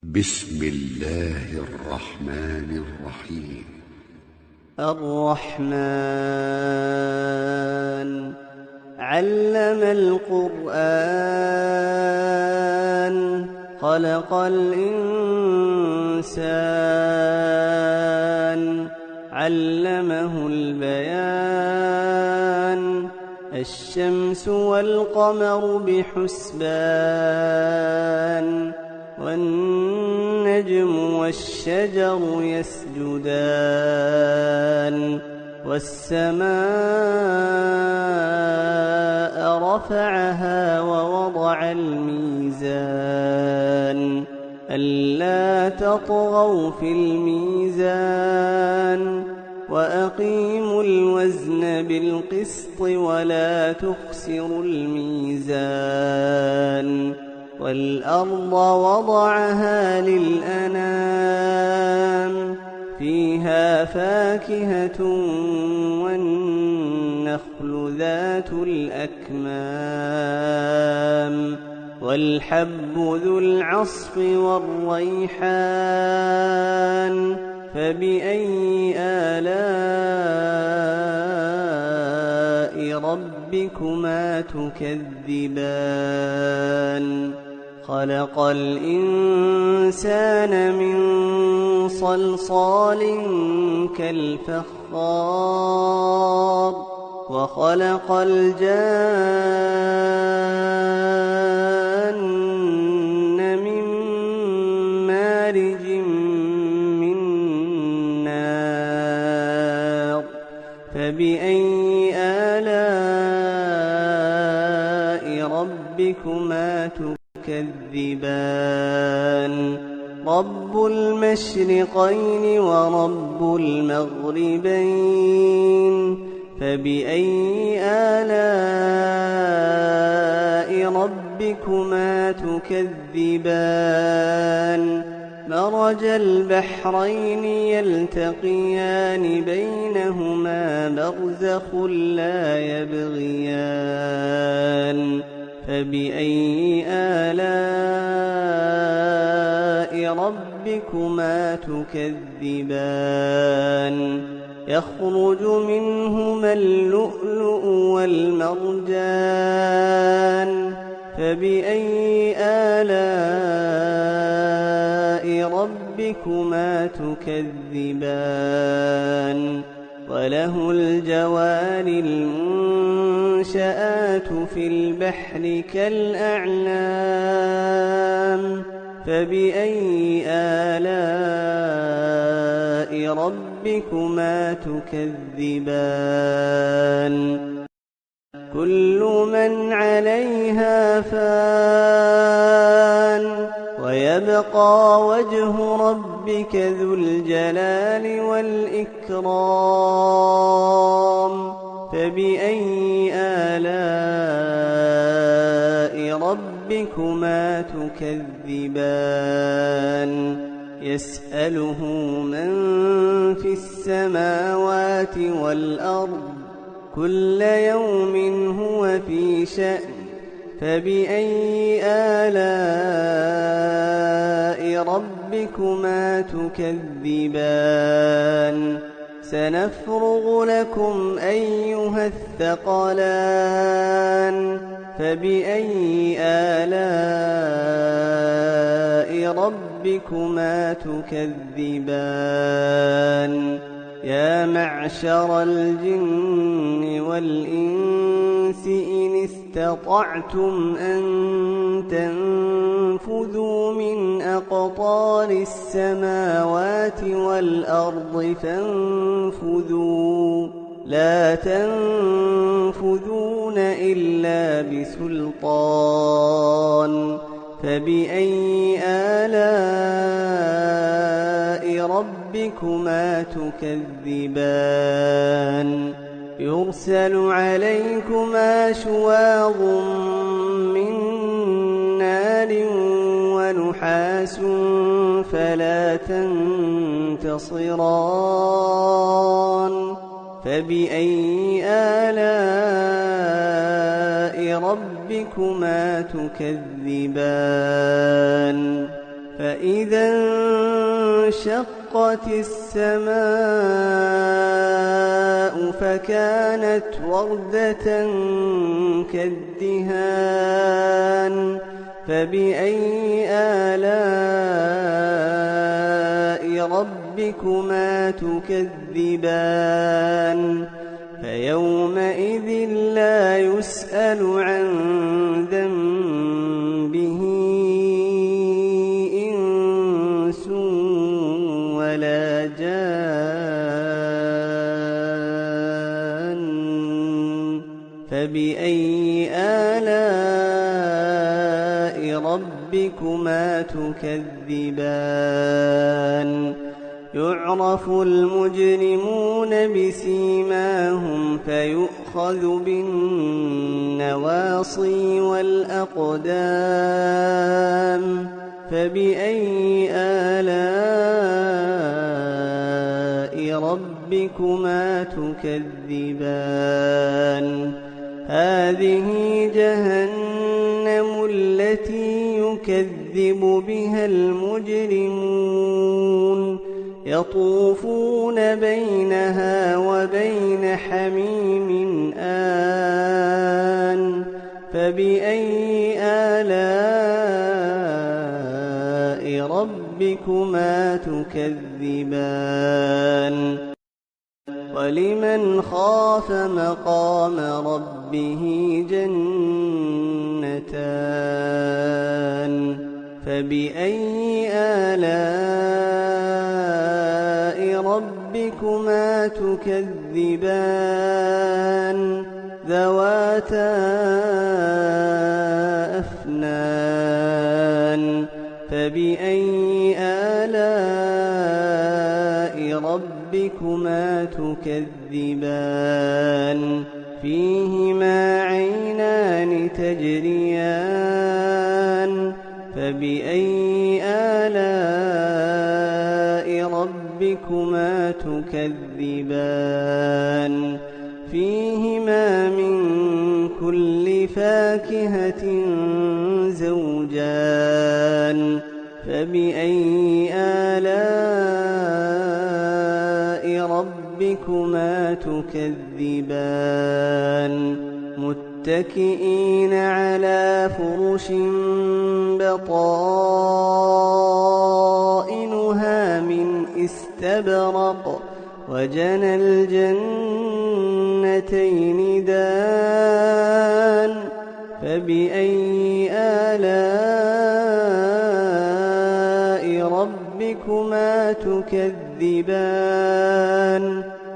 بسم الله الرحمن الرحيم. الرحمن علم القرآن خلق الإنسان علمه البيان الشمس والقمر بحسبان والنجم والشجر يسجدان والسماء رفعها ووضع الميزان ألا تطغوا في الميزان وأقيموا الوزن بالقسط ولا تخسروا الميزان والأرض وضعها للأنام فيها فاكهة والنخل ذات الأكمام والحب ذو العصف والريحان فبأي آلاء ربكما تكذبان خلق الإنسان من صلصال كالفخار وخلق الجان من مارج من نار فبأي آلاء ربكما تكذبان رب المشرقين ورب المغربين فبأي آلاء ربكما تكذبان مرج البحرين يلتقيان بينهما برزخ لا يبغيان فبأي آلاء ربكما تكذبان يخرج منهما اللؤلؤ والمرجان فبأي آلاء ربكما تكذبان وله الجوار المنشآت في البحر كالأعلام فبأي آلاء ربكما تكذبان كل من عليها فان ويبقى وجه ربك ذو الجلال والإكرام فبأي آلاء ربكما تكذبان يسأله من في السماوات والأرض كل يوم هو في شأن فبأي آلاء ربكما تكذبان سنفرغ لكم أيها الثقلان فبأي آلاء ربكما تكذبان يا معشر الجن والإنس إن استطعتم أن تنفذوا من أقطار السماوات والأرض فانفذوا لا تنفذون إلا بسلطان فبأي آلاء ربكما تكذبان يرسل عليكما شواظ من نار ونحاس فلا تنتصران فبأي آلاء ربكما تكذبان فإذا انشقت السماء فكانت وردة كالدهان فبأي آلاء ربكما تكذبان فيومئذ لا يسأل عن ذنبه إنس ولا جان فبأي آلاء ربكما تكذبان يعرف المجرمون بسيماهم فيؤخذ بالنواصي والأقدام فبأي آلاء ربكما تكذبان هذه جهنم التي يكذب بها المجرمون يطوفون بينها وبين حميم آن فبأي آلاء ربكما تكذبان ولمن خاف مقام ربه جنتان فبأي آلاء ربكما تكذبان ذواتا أفنان فبأي آلاء ربكما تكذبان فيهما عينان تجريان فبأي آلاء ربكما تكذبان فيهما من كل فاكهة زوجان فبأي آلاء ربكما تكذبان متكئين على فرش بطائنها من استبرق وجنى الجنتين دان فبأي آلاء ربكما تكذبان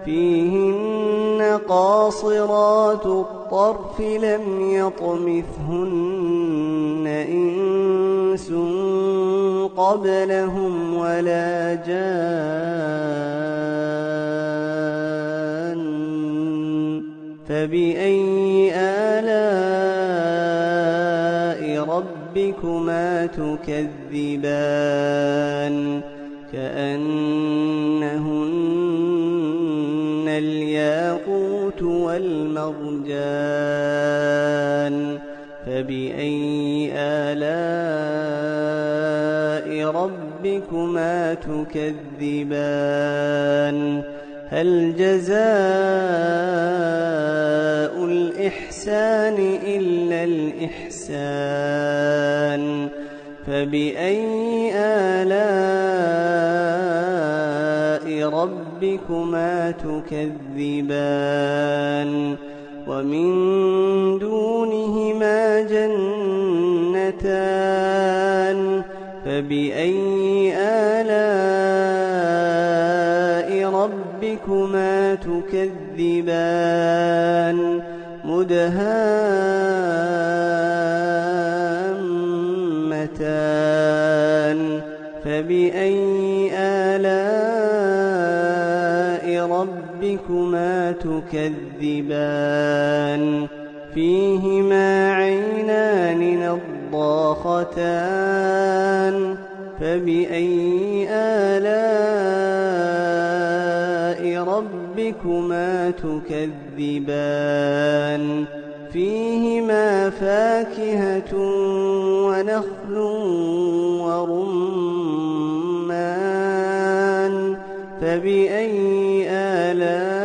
فيهن قاصرات الطرف لم يطمثهن إنس قبلهم ولا جان فبأي آلاء ربكما تكذبان كأنهن الياقوت والمرجان فبأي آلاء ربكما تكذبان هل جزاء الإحسان إلا الإحسان فبأي آلاء ربكما تكذبان ومن دونهما جنتان فبأي آلاء ربكما تكذبان مدهامتان فبأي آلاء ربكما تكذبان فيهما عينان نضاختان فبأي آلاء ربكما تكذبان فيهما فاكهة ونخل ورمان فبأي آلاء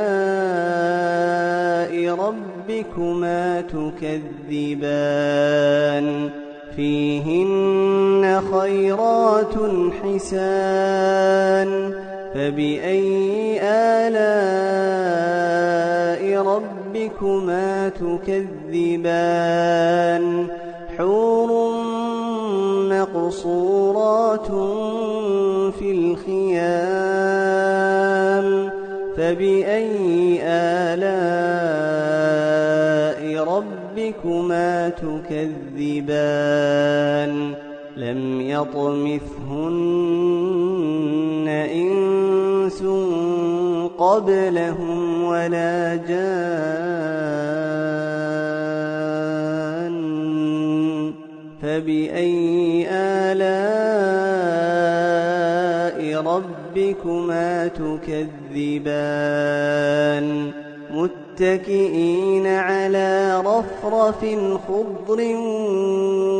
ربكما تكذبان فيهن خيرات حسان فبأي آلاء ربكما تكذبان حور مقصورات في الخيام فبأي آلاء ربكما تكذبان لم يطمثهن إنس قبلهم ولا جان فبأي آلاء ربكما تكذبان متكئين على رفرف خضر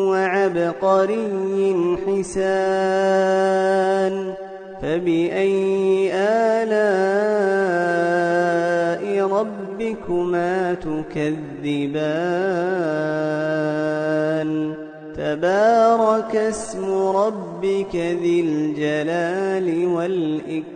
وعبقري حسان فبأي آلاء ربكما تكذبان تبارك اسم ربك ذي الجلال والإكرام